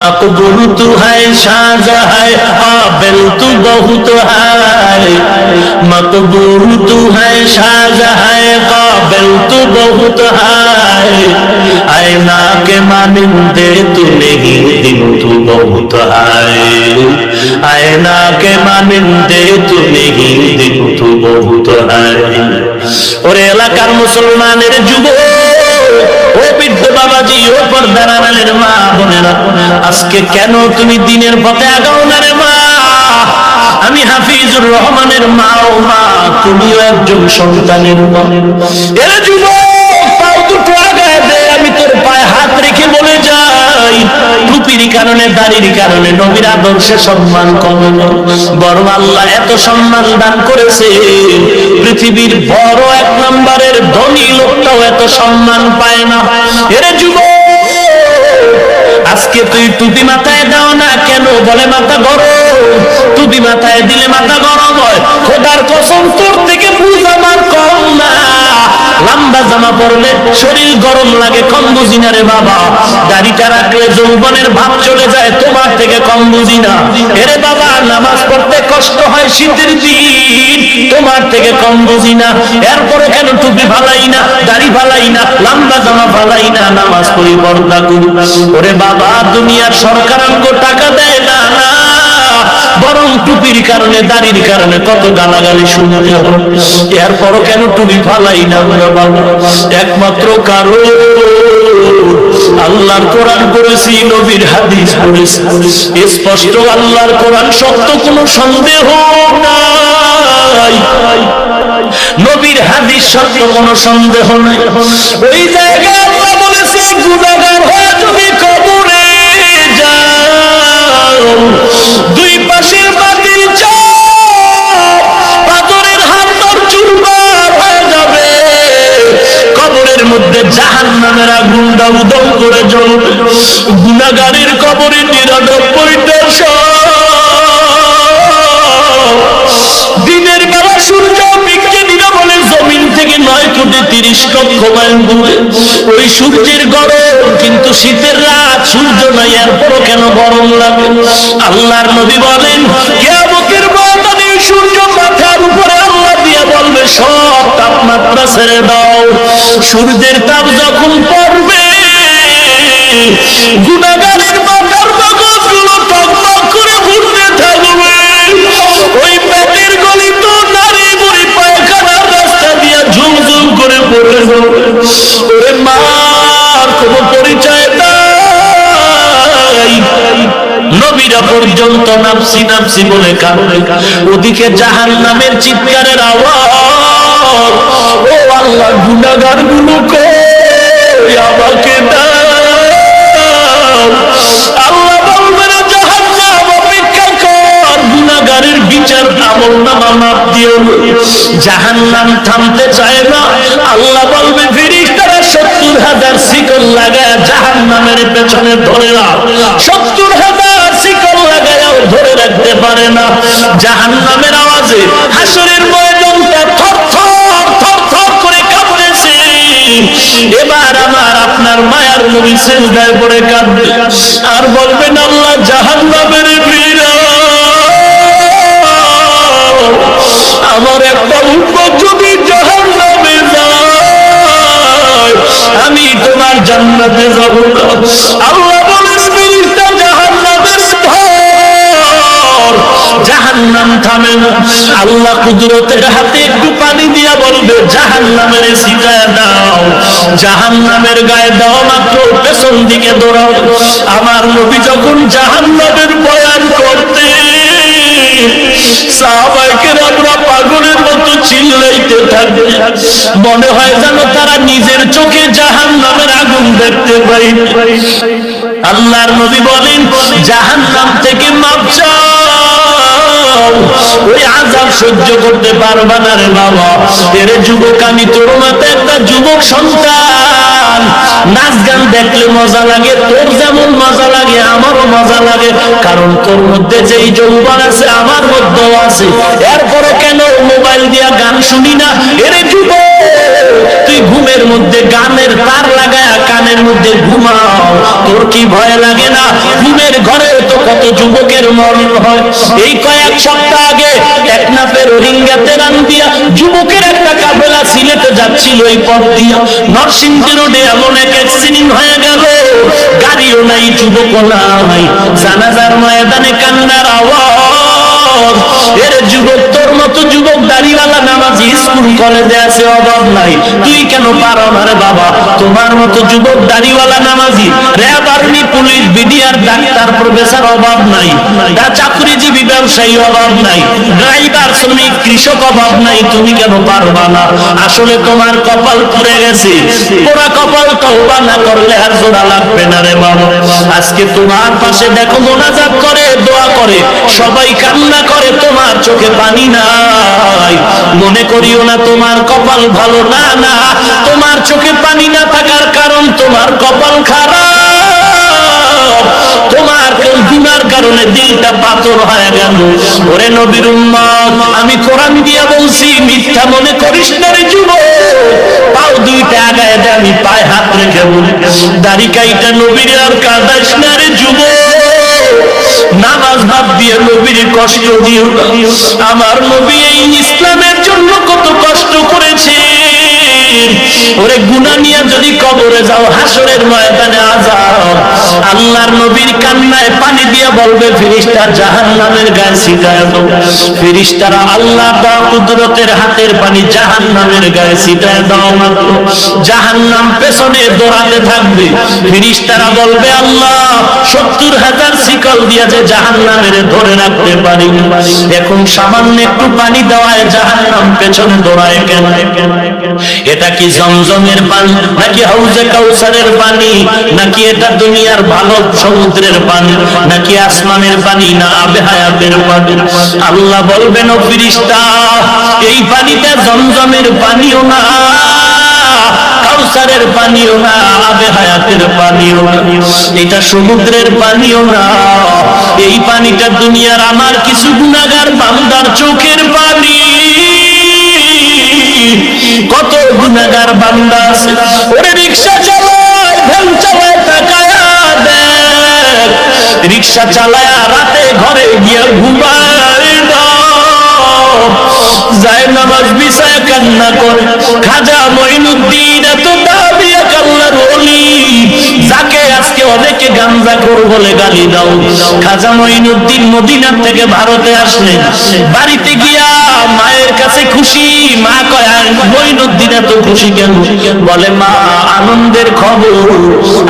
मकबूल तू है शाहजहां काबिल तू बहुत है मकबूल तू है शाहजहां काबिल तू बहुत है आईना के मानिंदे तू नहीं दिल तू बहुत है आईना के मानिंदे तू नहीं दिल तू बहुत है और এলাকার মুসলমানের যুবক ও বৃদ্ধ বাবাজি ও পর্দার আড়ালের মা বোনেরা আজকে কেন তুমি দ্বীনের পথে আগাও না রে মা আমি হাফিজুর রহমানের মা ও মা তুমিও একজন সন্তানের মা এর যুবক পাও দুটো আগায় দে আমি তোর পায়ে হাত রেখে বলে যাই টুপির কারণে দাড়ির কারণে নবীর আদর্শে সম্মান কমে না বড় আল্লাহ এত সম্মান দান করেছে পৃথিবীর বড় এক নম্বরের ধনী লোকটাও এত সম্মান পায় না এর যুবক আজকে তুই টুপি মাথায় দাও না কেন বলে মাথা গরম টুপি মাথায় দিলে মাথা গরম হয় খোদার কসম তোর থেকে বুঝ আমার কম না লম্বা জামা পরলে শরীর গরম লাগে কম বুঝি না রে বাবা দাড়িটা রাখলে যৌবনের ভাব চলে যায় তোমার থেকে কম বুঝি না এরে বাবা নামাজ পড়তে কষ্ট হয় শীতের দিন তোমার থেকে কম বুঝি না এরপরে কেন টুপি ফালাই না দাড়ি ফালাই না লম্বা জামা ফালাই না নামাজ পড়ি পর্দা করি ওরে বাবা দুনিয়ার সরকার আমাকে টাকা দেয় না বরং টুপির কারণে দাড়ির কারণে কত গালাগালি শুনতে হয় এরপরও কেন টুপি ফালাই না বাবা একমাত্র কারণ আল্লাহর কোরআন পড়েছি নবীর হাদিস পড়েছি স্পষ্ট আল্লাহর কোরআন সত্য কোনো সন্দেহ নাই নবীর হাদিস সত্য কোনো সন্দেহ নাই ওই জায়গায় আল্লাহ বলেছে গুনাহগার হয়ে তুমি কবরে যাও দুই পাশের বাতিল চাপ পাথরের হাত চুরমার হয়ে যাবে কবরের মধ্যে জাহান্নামের আগুন দাউ দাউ করে জ্বলবে গুনাহগারের কবরে 99টা দিনের বেলা সূর্য বিজ্ঞানীরা বলে জমিন থেকে 9 কোটি 30 লক্ষ মাইল দূরে ওই সূর্যের গরম কিন্তু শীতের রাত সূর্য নাই এরপরও কেন গরম লাগে আল্লাহর নবী বলেন কিয়ামতের ময়দানে সূর্য মাথার উপরে আল্লাহ দিয়ে বলবে সব তাপমাত্রা ছেড়ে দাও সূর্যের তাপ যখন পড়বে গুনাহগারের মাথার মগজগুলো টকবক করে ঘুরতে থাকবে ওই পেটের গলি তো নারী বুড়ি পায়খানার রাস্তা দিয়ে ঝুমঝুম করে পড়ে যাবে ওরে মার কোনো পরিচয় নাই নবীরা পর্যন্ত নাফসি নাফসি বলে কাঁদে ওদিকে জাহান্নামের চিৎকারের আওয়াজ ও আল্লাহ গুনাহগার গুলো কই আমাকে দাও আল্লাহ বলবেন জাহান্নাম অপেক্ষা কর গুনাহগারের বিচার আমলনামা মাপ দিও জাহান্নাম থামতে চায় না আল্লাহ বলবে ফেরেশতারা 70,000 শিকল লাগায় জাহান্নামের পেছনে ধরে রাখ 70,000 শিকল লাগায়ও ধরে রাখতে পারে না জাহান্নামের আওয়াজে হাসরের ময়দানটা থরথর থরথর করে কাঁপতেছে এবার আমার আপনার মায়ার নবী সিজদায় পড়ে কাঁদবে আর বলবেন আল্লাহ জাহান্নামের বীরা আমার একটা উম্মত যদি জাহান্নামে যায় আমি তোমার জান্নাতে যাব না আল্লাহ বলেন ফেরেশতা জাহান্নামের ধর জাহান্নাম থামে না আল্লাহ কুদরতের হাতে একটু পানি দিয়া বলবে জাহান্নামের সিজায় দাও জাহান্নামের গায়ে দাও মাত্র পেছন দিকে দৌড়াও আমার নবী যখন জাহান্নামের বয়ান করতে সাহাবায়ে কেরামরা পাগলের মতো চিল্লাইতে থাকে মনে হয় যেন তারা নিজের চোখে জাহান্নামের আগুন দেখতে পায় আল্লাহর নবী বলেন জাহান্নাম থেকে মাপ চাও ওই আযাব সহ্য করতে পারবা না রে বাবা এর যুবক আমি তোর মতো একটা যুবক সন্তান নাচ গান দেখলে মজা লাগে তোর যেমন মজা লাগে আমারও মজা লাগে কারণ তোর মধ্যে যেই যৌবন আছে আমার মধ্যেও আছে, এরপরও কেন মোবাইল দিয়া গান শুনি না? এরে যুবক, তুই ঘুমের মধ্যে গানের তার লাগায়া কানের মধ্যে ঘুমাও, তোর কি ভয় লাগে না? ঘুমের ঘরে তো কত যুবকের মরণ হয়। এই কয়েক সপ্তাহ আগে টেকনাফের রোহিঙ্গাতে রান দিয়া যুবকের একটা কাফেলা সিলেটে যাচ্ছিল, এই পথ দিয়া নরসিংদী রোডে এমন এক অ্যাক্সিডেন্ট হয়ে গেল, গাড়িও নাই, যুবকও নাই, জানাজার ময়দানে কান্নার আওয়াজ। এর যুবক, তোর মতো যুবক দাড়িওয়ালা নামাজি স্কুল কলেজে আছে, অভাব নাই, তুই কেন পারো না রে বাবা? তোমার মতো যুবক দাড়িওয়ালা নামাজি RAB, army, police, BDR, doctor, professor অভাব নাই, চাকরিজীবী, ব্যবসায়ী অভাব নাই, ড্রাইভার, শ্রমিক, কৃষক অভাব নাই, তুমি কেন পারবা না? আসলে তোমার কপাল পুড়ে গেছে, পোড়া কপাল, তওবা না করলে আর জোড়া লাগবে না রে বাবা। আজকে তোমার পাশে দেখো মোনাজাত করে, দোয়া করে, সবাই কান্না করে, তোমার চোখে পানি নাই। মনে করিও না তোমার কপাল ভালো, না না, তোমার চোখে পানি না থাকার কারণ তোমার কপাল খারাপ, তোমার গুনার কারণে দিলটা পাথর হয়ে গেল। ওরে নবীর উম্মত, আমি কোরআন দিয়া বলছি, মিথ্যা মনে করিস না রে যুবক। পাও দুইটা আগায় দে, আমি পায়ে হাত রেখে বলি, দাড়ি কাইটা নবীর আর কাঁদাইস না রে যুবক। নামাজ বাদ দিয়ে নবীর কষ্ট দিও না। আমার নবী এই ইসলামের জন্য কত কষ্ট করেছে। ওরে গুনাহ নিয়ে যদি কবরে যাও, হাসরের ময়দানে আযাব, আল্লাহর নবীর কান্নায় পানি দিয়ে বলবে ফেরেশতা জাহান্নামের গায়ে ছিটায় দাও। ফেরেশতারা আল্লাহ বা কুদরতের হাতের পানি জাহান্নামের গায়ে ছিটায় দাও মাত্র জাহান্নাম পেছনে দৌড়াতে থাকবে। ফেরেশতারা বলবে আল্লাহ ৭০,০০০ শিকল দিয়ে যে জাহান্নামের ধরে রাখতে পারি, এখন সামান্য একটু পানি দেওয়ায় জাহান্নাম পেছনে দৌড়ায় কেন? এটা কি জমজমের পানি, নাকি হাউজে কাউসারের পানি, নাকি এটা দুনিয়ার ভালো সমুদ্রের পানি, নাকি আসমানের পানি, না আবে হায়াতের পানি? আল্লাহ বলবেন ও ফেরেশতা, এই পানিটা জমজমের পানিও না, কাউসারের পানিও না, আবে হায়াতের পানিও না, এটা সমুদ্রের পানিও না, এই পানিটা দুনিয়ার আমার কিছু গুনাহগার বান্দার চোখের পানি। কত গুনাহগার বান্দা আছে, ওরে রিকশা চালায়, ভ্যান চালায়, তাকায়া দেখ, রিকশা চালায় রাতে ঘরে গিয়ে ঘুমায় না, যায় নামাজ বিছায় কান্না করে। খাজা মঈনুদ্দিন এত দাবি আল্লাহর ওলি, যাকে আজকে অনেকে গাঞ্জাখোর বলে গালি দাও, খাজা মঈনুদ্দিন মদিনা থেকে ভারতে আসলেন। বাড়িতে গিয়া মায়ের কাছে খুশি, মা কয় মঈনুদ্দিন এত খুশি কেন? বলে মা, আনন্দের খবর,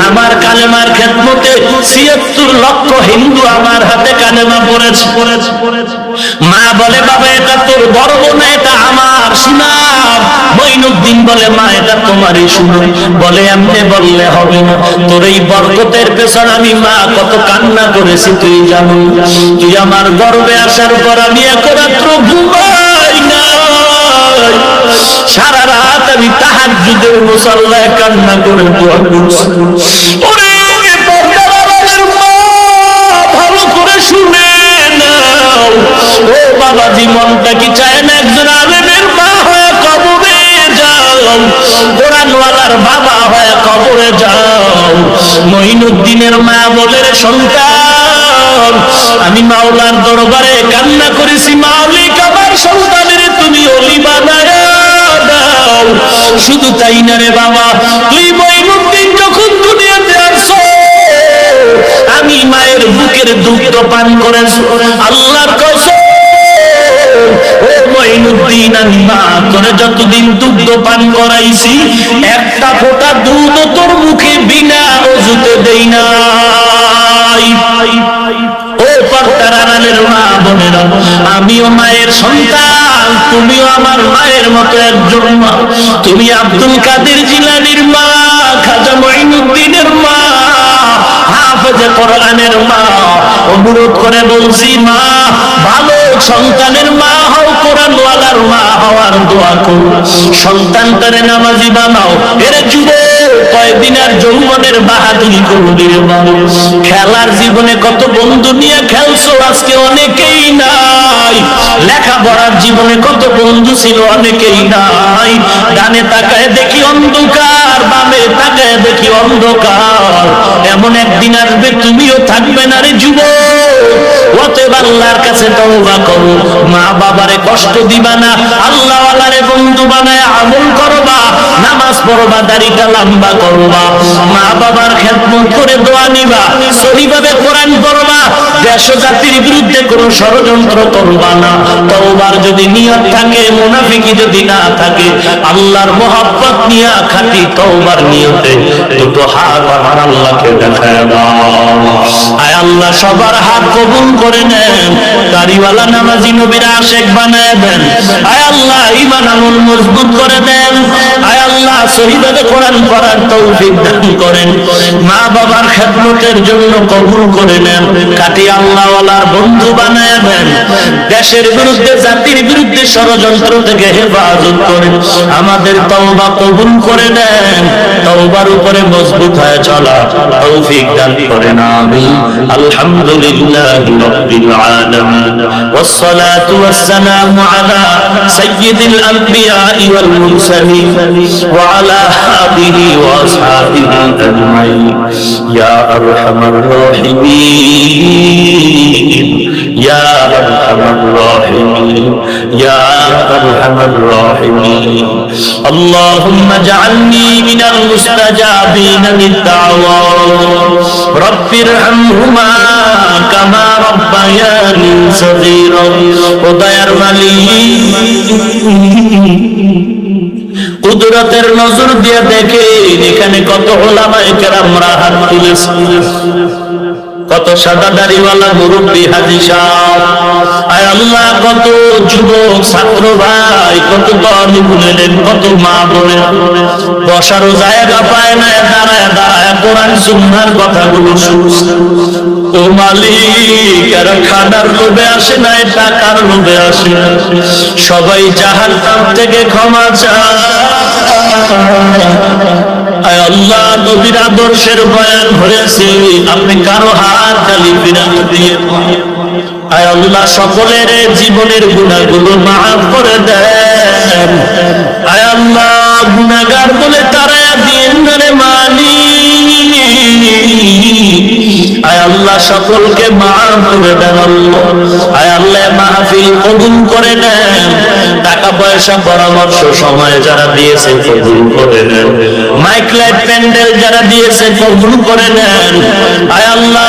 আমার কালেমার খেদমতে ৭৬ লক্ষ হিন্দু আমার হাতে কালেমা পড়েছে। মা বলে বাবা, এটা তোর গর্ব না, এটা আমার সুনাম। মঈনুদ্দিন বলে মা, এটা তোমারই সুনাম। বলে এমনি বললে হবে না, তোর এই বরকতের পেছনে আমি মা কত কান্না করেছি তুই জানো। তুই আমার গর্বে আসার পর আমি এক রাত্র ঘুমাই না, সারা রাত আমি তাহাজ্জুদের মুসাল্লায় কান্না করে দোয়া করছি। ওরে পর্দাওয়ালাদের মা, ভালো করে শুনে নাও, ও বাবাজি, মনটা কি চায় না একজন আলেমের মা হয়ে কবরে যাও, কোরআনওয়ালার বাবা হয়ে কবরে যাও? মঈনুদ্দিনের মা বলে, রে সন্তান, আমি মাওলার দরবারে কান্না করেছি, মালিক আমার সন্তানের তুমি ওলি বানায়া দাও। শুধু তাই না রে বাবা, তুই মঈনুদ্দিন যখন দুনিয়াতে আসছো, আমি মায়ের বুকের দুগ্ধ পান করেছি, আল্লাহর কসম। ও মঈনুদ্দিন, আমি মা তোরে যতদিন দুগ্ধ পান করাইছি, একটা ফোঁটা দুধ তোর মুখে বিনা ওযুতে দেই নাই। ও পর্দার আড়ালের মা বোনেরা, আমিও মায়ের সন্তান, তুমিও আমার মায়ের মতো একজন মা। তুমি আব্দুল কাদের জিলানীর মা, খাজা মঈনুদ্দিনের মা, হাফেজে কোরআনের মা। অনুরোধ করে বলছি, মা ভালো সন্তানের মা হও, কোরআনওয়ালার মা হওয়ার দোয়া করো, সন্তানটারে নামাজি বানাও। এর যুবক কয়দিন আর যৌবনের বাহাদুরি করবি রে বাবা। খেলার জীবনে কত বন্ধু নিয়ে খেলছো, আজকে অনেকেই নাই। লেখাপড়ার জীবনে কত বন্ধু ছিল, অনেকেই নাই। ডানে তাকায় দেখি অন্ধকার, বামে তাকায় দেখি অন্ধকার। এমন একদিন আসবে তুমিও থাকবে না রে যুবক। অতএব আল্লাহর কাছে তওবা করো, মা বাবারে কষ্ট দিবা না, আল্লাহ ওয়ালারে বন্ধু বানায় আমল করবা, নামাজ পড়বা, দাড়িটা লম্বা করবা, মা বাবার খেদমত করে দোয়া নিবা, সহিভাবে কোরআন পড়বা, দেশ ও জাতির বিরুদ্ধে কোনো ষড়যন্ত্র করবা না। তওবার যদি নিয়ত থাকে, মুনাফিকি যদি না থাকে, আল্লাহর মহব্বত নিয়ে খাঁটি তওবার নিয়তে দুটো হাত আমার আল্লাহকে দেখায় দাও। আয় আল্লাহ সবার হাত কবুল করে নেন, দাড়িওয়ালা নামাজি নবীর আশিক বানায় দেন। আয় আল্লাহ ঈমান আমল মজবুত করে দেন। আয় আল্লাহ সহিভাবে কোরআন পড়ার তৌফিক দান করেন। মা বাবার খেদমতের জন্য কবুল করে নেন, খাঁটি আল্লাহ ওয়ালার বন্ধু বানায় দেন। দেশের বিরুদ্ধে, জাতির বিরুদ্ধে ষড়যন্ত্র থেকে হেফাজত করেন। আমাদের তওবা কবুল করে নেন, তওবার উপরে মজবুত হয়ে চলা তৌফিক দান করেন। আমিন। আলহামদুলিল্লাহি রাব্বিল আলামিন, ওয়াসসালাতু ওয়াসসালামু আলা সাইয়্যিদিল আমবিয়াই ওয়াল মুরসালিন ওয়া আলা আলিহি ওয়া আসহাবিহি আজমাইন। ইয়া আরহামার রাহিমিন, ইয়া আরহামার রাহিমিন, ইয়া আরহামার রাহিমিন। আল্লাহুম্মা জাআলনি মিনাল মুস্তাজাবিনা লিদ-দাওয়াত রব্বিরহামহুমা কামা রাব্বায়ানি সগীরা। ও দয়ার মালিক, কুদরতের নজর দিয়ে দেখেন এখানে কত উলামায়ে কেরামরা হাত তুলেছে, কত সাদা দাড়িওয়ালা মুরব্বী হাজী সাহেব। আয় আল্লাহ কত যুবক ছাত্র ভাই, কত তালিবুল ইলম, কত মা বোনের বসারও জায়গা পায় না, দাঁড়ায় দাঁড়ায় কোরআন সুন্নাহর কথাগুলো শুনছে। ও মালিক, এরা খানার লোভে আসে না, টাকার লোভে আসে না, সবাই জাহান্নাম থেকে ক্ষমা চায়। আয় আল্লাহ নবীর আদর্শের বয়ান হয়েছে, আপনি কারো হাত খালি ফিরান দিয়ে। আয় আল্লাহ সকলের জীবনের গুনাহগুলো মাফ করে দেন। আয় আল্লাহ গুনাহগার বলে তারায়া দিন রে মালিক। আয় আল্লাহ সকলকে মাফ করে দেন আল্লাহ। আয় আল্লাহ মাহফিল কবুল করে নেন, টাকা পয়সা পরামর্শ সময় যারা দিয়েছে কবুল করে নেন, মাইক লাইট প্যান্ডেল যারা দিয়েছে কবুল করে নেন। আয় আল্লাহ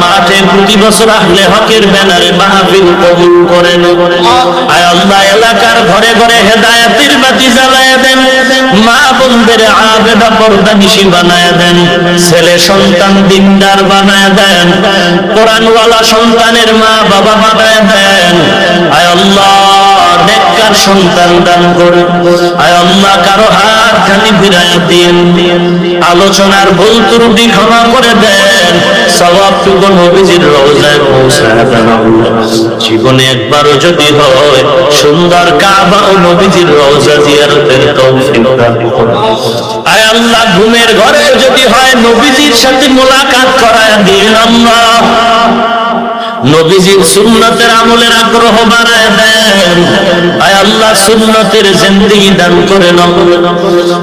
মাঠে প্রতি বছর আহলে হকের ব্যানারে মাহফিল কবুল করে নেন। আয় আল্লাহ এলাকার ঘরে ঘরে হেদায়েতের বাতি জ্বালায় দেন, মা বোনদের আবেদা পর্দানিশী বানায় দেন, ছেলে সন্তান দিনদার বানায় দেন, কোরআনওয়ালা সন্তানের মা বাবা বানায় দেন। আয় আল্লাহ নেককার সন্তান দান করুন। আয় আল্লাহ কারো হাত খালি ফিরায় দিন, আলোচনার ভুল ত্রুটি ক্ষমা করে দেন, সওয়াবটুকু নবীজির রওজায় পৌঁছায় দেন। জীবনে একবারও যদি হয় সুন্দর কাবা ও নবীজির রওজা জিয়ারতের তৌফিক দান করুন। আয় আল্লাহ ঘুমের ঘরে যদি হয় নবীজির সাথে মোলাকাত করায় দিন আল্লাহ। নবীজির সুন্নতের আমলের আগ্রহ বাড়ায় দেন। আয় আল্লাহ সুন্নতের জিন্দেগি দান করেন।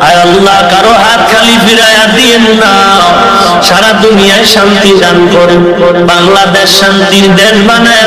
আয় আল্লাহ কারো হাত খালি ফিরায়া দিয়েন না, সারা দুনিয়ায় শান্তি দান করেন, বাংলাদেশ শান্তির দেশ বানায়